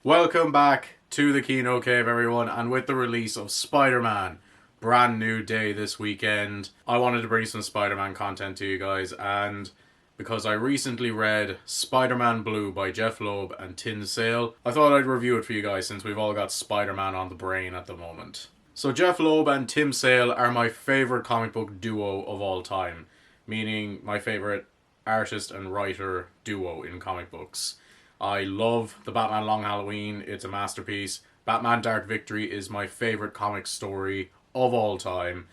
Welcome back to the Kino Cave, everyone, and with the release of Spider-Man, brand new day this weekend, I wanted to bring some Spider-Man content to you guys, and because I recently read Spider-Man Blue by Jeph Loeb and Tim Sale, I thought I'd review it for you guys since we've all got Spider-Man on the brain at the moment. So Jeph Loeb and Tim Sale are my favourite comic book duo of all time, meaning my favourite artist and writer duo in comic books. I love the Batman Long Halloween, it's a masterpiece. Batman Dark Victory is my favourite comic story of all time.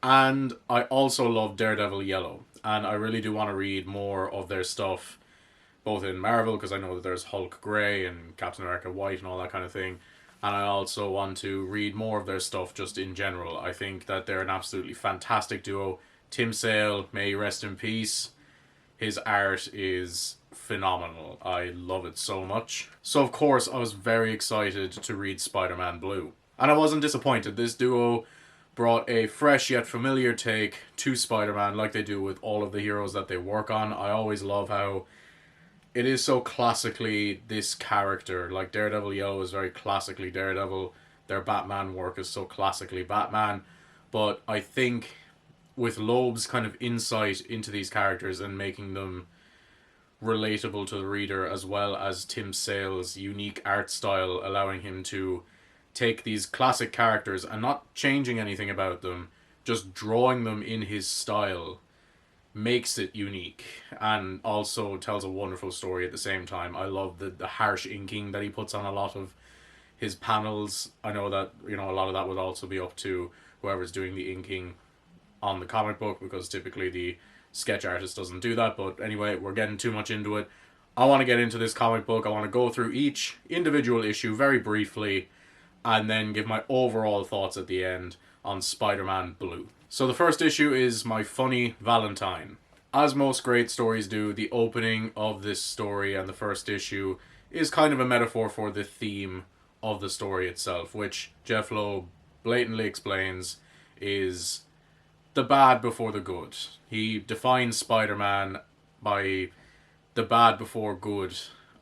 And I also love Daredevil Yellow, and I really do want to read more of their stuff, both in Marvel, because I know that there's Hulk Grey and Captain America White and all that kind of thing. And I also want to read more of their stuff just in general. I think that they're an absolutely fantastic duo. Tim Sale, may he rest in peace. His art is phenomenal. I love it so much. So of course I was very excited to read Spider-Man Blue. And I wasn't disappointed. This duo brought a fresh yet familiar take to Spider-Man like they do with all of the heroes that they work on. I always love how it is so classically this character. Like Daredevil Yellow is very classically Daredevil. Their Batman work is so classically Batman. But I think with Loeb's kind of insight into these characters and making them relatable to the reader, as well as Tim Sale's unique art style, allowing him to take these classic characters and not changing anything about them, just drawing them in his style, makes it unique and also tells a wonderful story at the same time. I love the harsh inking that he puts on a lot of his panels. I know that, a lot of that would also be up to whoever's doing the inking on the comic book, because typically the sketch artist doesn't do that. But anyway, we're getting too much into it. I want to get into this comic book. I want to go through each individual issue very briefly and then give my overall thoughts at the end on Spider-Man Blue. So the first issue is My Funny Valentine. As most great stories do, the opening of this story and the first issue is kind of a metaphor for the theme of the story itself, which Jeph Loeb blatantly explains is the bad before the good. He defines Spider-Man by the bad before good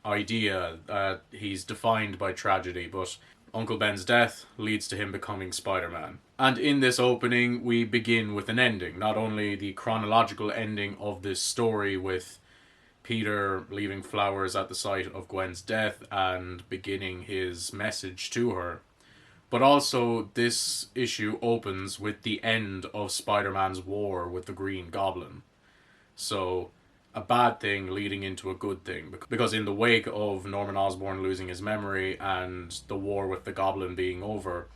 idea. He's defined by tragedy, but Uncle Ben's death leads to him becoming Spider-Man. And in this opening, we begin with an ending. Not only the chronological ending of this story with Peter leaving flowers at the site of Gwen's death and beginning his message to her, but also this issue opens with the end of Spider-Man's war with the Green Goblin. So a bad thing leading into a good thing, because in the wake of Norman Osborn losing his memory and the war with the Goblin being over,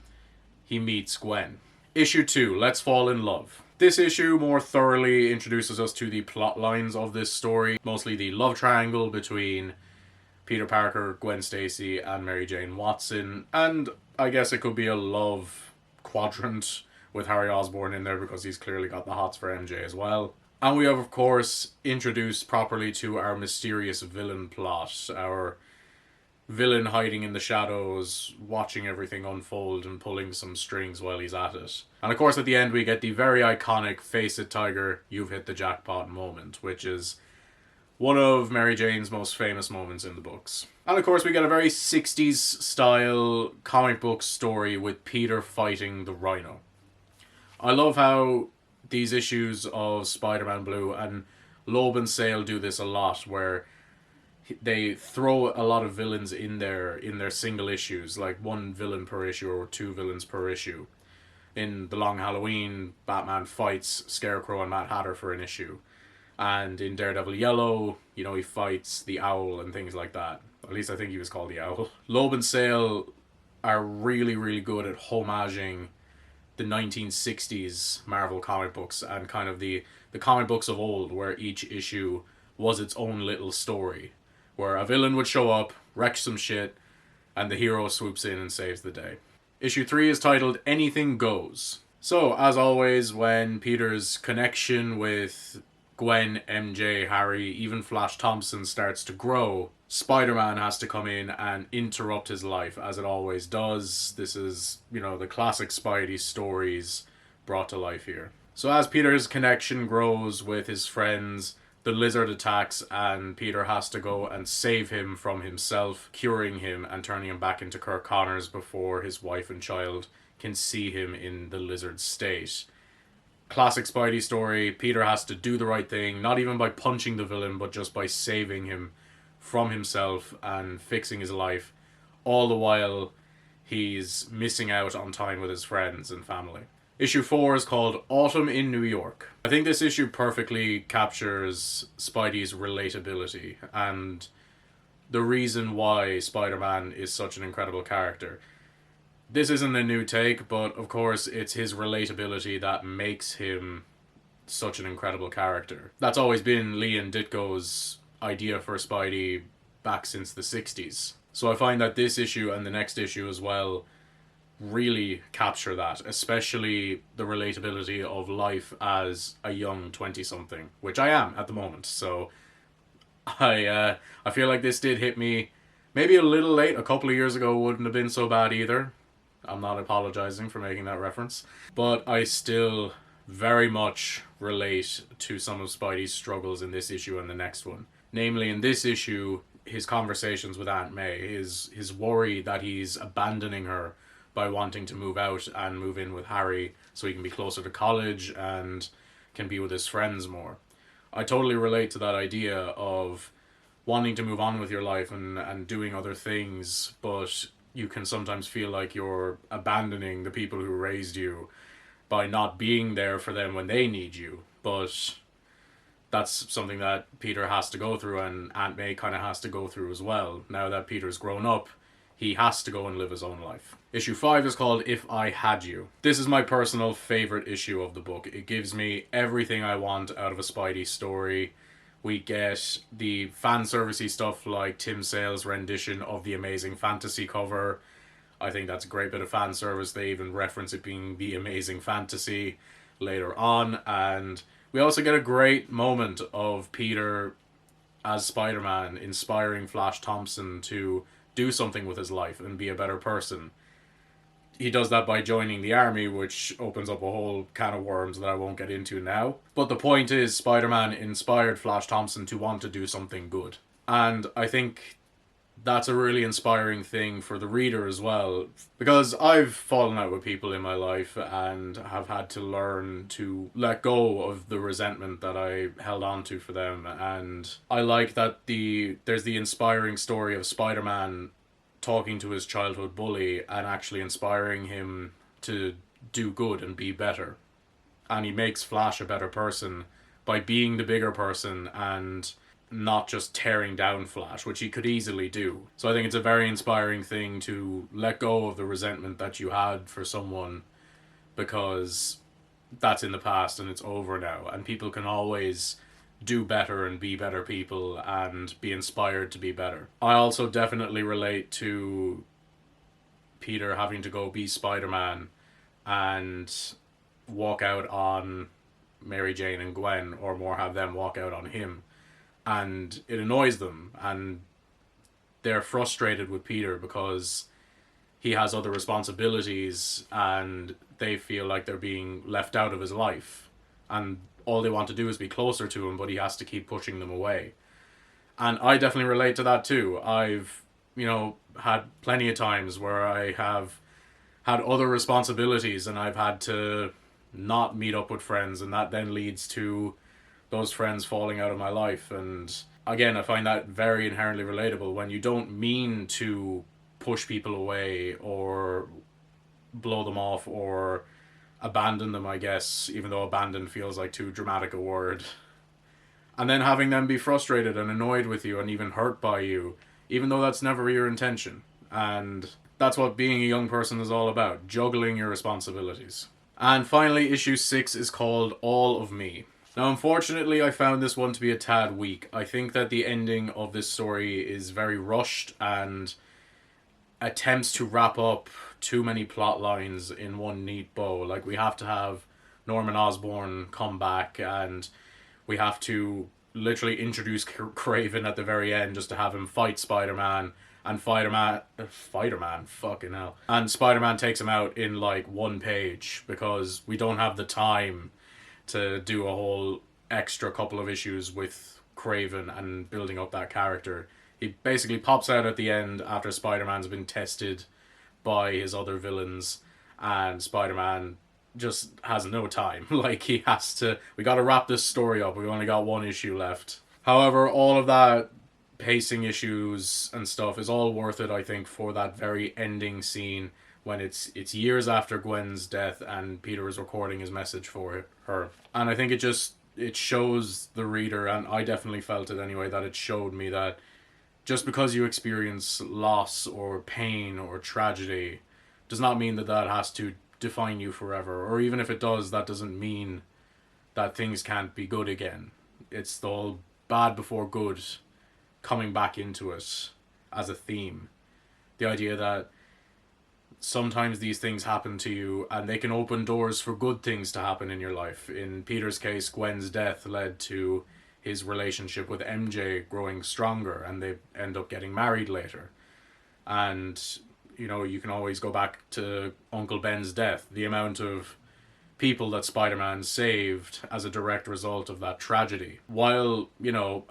he meets Gwen. Issue 2, Let's Fall in Love. This issue more thoroughly introduces us to the plot lines of this story, mostly the love triangle between Peter Parker, Gwen Stacy, and Mary Jane Watson, and I guess it could be a love quadrant with Harry Osborn in there because he's clearly got the hots for MJ as well. And we have, of course, introduced properly to our mysterious villain plot, our villain hiding in the shadows, watching everything unfold and pulling some strings while he's at it. And of course, at the end, we get the very iconic "Face it, Tiger, you've hit the jackpot" moment, which is one of Mary Jane's most famous moments in the books. And of course, we get a very 60s style comic book story with Peter fighting the Rhino. I love how these issues of Spider-Man Blue, and Loeb and Sale do this a lot, where they throw a lot of villains in their single issues, like one villain per issue or two villains per issue. In the Long Halloween, Batman fights Scarecrow and Mad Hatter for an issue. And in Daredevil Yellow, he fights the Owl and things like that. At least I think he was called the Owl. Loeb and Sale are really, really good at homaging the 1960s Marvel comic books and kind of the comic books of old, where each issue was its own little story, where a villain would show up, wreck some shit, and the hero swoops in and saves the day. Issue 3 is titled Anything Goes. So, as always, when Peter's connection with Gwen, MJ, Harry, even Flash Thompson starts to grow, Spider-Man has to come in and interrupt his life, as it always does. This is, the classic Spidey stories brought to life here. So as Peter's connection grows with his friends, the lizard attacks and Peter has to go and save him from himself, curing him and turning him back into Kirk Connors before his wife and child can see him in the lizard state. Classic Spidey story. Peter has to do the right thing, not even by punching the villain, but just by saving him from himself and fixing his life, all the while he's missing out on time with his friends and family. Issue 4 is called Autumn in New York. I think this issue perfectly captures Spidey's relatability and the reason why Spider-Man is such an incredible character. This isn't a new take, but of course it's his relatability that makes him such an incredible character. That's always been Lee and Ditko's idea for Spidey back since the 60s. So I find that this issue and the next issue as well really capture that, especially the relatability of life as a young 20-something, which I am at the moment. So I feel like this did hit me maybe a little late. A couple of years ago wouldn't have been so bad either. I'm not apologizing for making that reference. But I still very much relate to some of Spidey's struggles in this issue and the next one. Namely, in this issue, his conversations with Aunt May, his worry that he's abandoning her by wanting to move out and move in with Harry so he can be closer to college and can be with his friends more. I totally relate to that idea of wanting to move on with your life and doing other things, but you can sometimes feel like you're abandoning the people who raised you by not being there for them when they need you. But that's something that Peter has to go through, and Aunt May kind of has to go through as well. Now that Peter's grown up, he has to go and live his own life. Issue 5 is called If I Had You. This is my personal favourite issue of the book. It gives me everything I want out of a Spidey story. We get the fan servicey stuff like Tim Sale's rendition of the Amazing Fantasy cover. I think that's a great bit of fan service. They even reference it being the Amazing Fantasy later on. And we also get a great moment of Peter as Spider-Man inspiring Flash Thompson to do something with his life and be a better person. He does that by joining the army, which opens up a whole can of worms that I won't get into now. But the point is, Spider-Man inspired Flash Thompson to want to do something good. And I think that's a really inspiring thing for the reader as well. Because I've fallen out with people in my life and have had to learn to let go of the resentment that I held on to for them. And I like that there's the inspiring story of Spider-Man talking to his childhood bully and actually inspiring him to do good and be better. And he makes Flash a better person by being the bigger person and not just tearing down Flash, which he could easily do. So I think it's a very inspiring thing to let go of the resentment that you had for someone, because that's in the past and it's over now, and people can always do better and be better people and be inspired to be better. I also definitely relate to Peter having to go be Spider-Man and walk out on Mary Jane and Gwen, or more have them walk out on him. And it annoys them, and they're frustrated with Peter because he has other responsibilities and they feel like they're being left out of his life. And all they want to do is be closer to him, but he has to keep pushing them away. And I definitely relate to that too. I've, had plenty of times where I have had other responsibilities and I've had to not meet up with friends, and that then leads to those friends falling out of my life. And again, I find that very inherently relatable when you don't mean to push people away or blow them off or abandon them, I guess, even though abandon feels like too dramatic a word. And then having them be frustrated and annoyed with you and even hurt by you, even though that's never your intention. And that's what being a young person is all about, juggling your responsibilities. And finally, issue 6 is called All of Me. Now, unfortunately, I found this one to be a tad weak. I think that the ending of this story is very rushed and attempts to wrap up too many plot lines in one neat bow. Like, we have to have Norman Osborn come back, and we have to literally introduce Kraven at the very end just to have him fight Spider-Man, and Spider-Man, fucking hell. And Spider-Man takes him out in like one page because we don't have the time to do a whole extra couple of issues with Craven and building up that character. He basically pops out at the end after Spider-Man's been tested by his other villains, and Spider-Man just has no time. Like, he has to, we gotta wrap this story up. We've only got one issue left. However, all of that pacing issues and stuff is all worth it, I think, for that very ending scene when it's years after Gwen's death and Peter is recording his message for her. And I think it shows the reader, and I definitely felt it anyway, that it showed me that just because you experience loss or pain or tragedy does not mean that that has to define you forever. Or even if it does, that doesn't mean that things can't be good again. It's the whole bad before good coming back into it as a theme. The idea that sometimes these things happen to you and they can open doors for good things to happen in your life. In Peter's case, Gwen's death led to his relationship with MJ growing stronger, and they end up getting married later. And, you know, you can always go back to Uncle Ben's death. The amount of people that Spider-Man saved as a direct result of that tragedy. While, you know,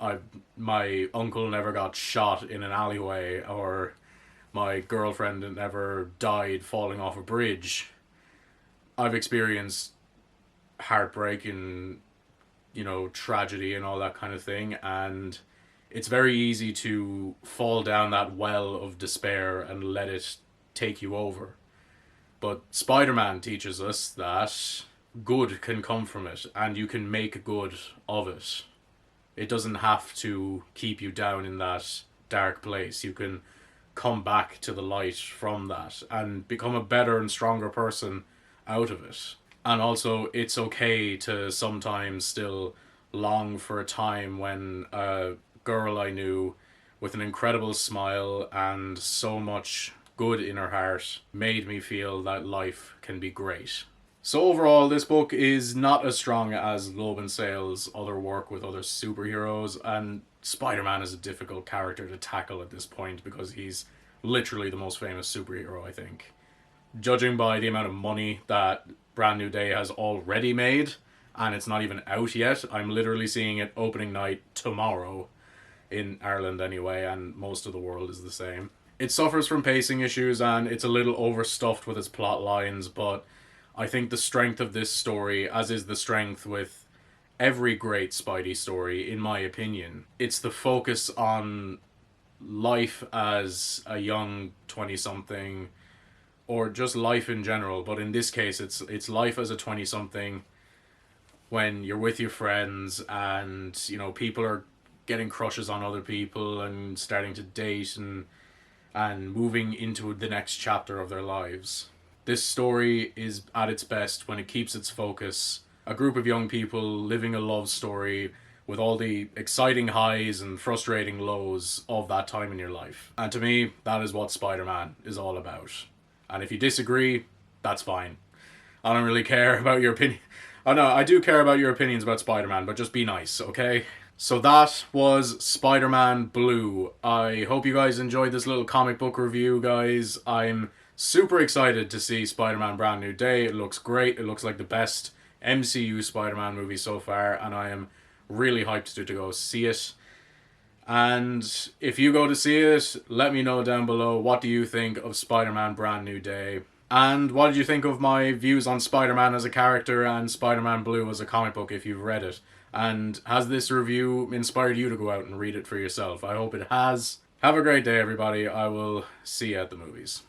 my uncle never got shot in an alleyway, or my girlfriend never died falling off a bridge, I've experienced heartbreak and, you know, tragedy and all that kind of thing, and it's very easy to fall down that well of despair and let it take you over. But Spider-Man teaches us that good can come from it, and you can make good of it. It doesn't have to keep you down in that dark place. You can come back to the light from that and become a better and stronger person out of it. And also, it's okay to sometimes still long for a time when a girl I knew with an incredible smile and so much good in her heart made me feel that life can be great. So overall, this book is not as strong as Loeb and Sale's other work with other superheroes, and Spider-Man is a difficult character to tackle at this point because he's literally the most famous superhero, I think. Judging by the amount of money that Brand New Day has already made, and it's not even out yet, I'm literally seeing it opening night tomorrow, in Ireland anyway, and most of the world is the same. It suffers from pacing issues and it's a little overstuffed with its plot lines, but I think the strength of this story, as is the strength with every great Spidey story, in my opinion, it's the focus on life as a young 20-something, or just life in general, but in this case it's life as a 20-something when you're with your friends and, you know, people are getting crushes on other people and starting to date and moving into the next chapter of their lives. This story is at its best when it keeps its focus. A group of young people living a love story with all the exciting highs and frustrating lows of that time in your life. And to me, that is what Spider-Man is all about. And if you disagree, that's fine. I don't really care about your opinion. Oh no, I do care about your opinions about Spider-Man, but just be nice, okay? So that was Spider-Man Blue. I hope you guys enjoyed this little comic book review, guys. I'm super excited to see Spider-Man Brand New Day. It looks great. It looks like the best MCU Spider-Man movie so far, and I am really hyped to go see it. And if you go to see it, let me know down below, what do you think of Spider-Man Brand New Day? And what did you think of my views on Spider-Man as a character and Spider-Man Blue as a comic book if you've read it? And has this review inspired you to go out and read it for yourself? I hope it has. Have a great day, everybody. I will see you at the movies.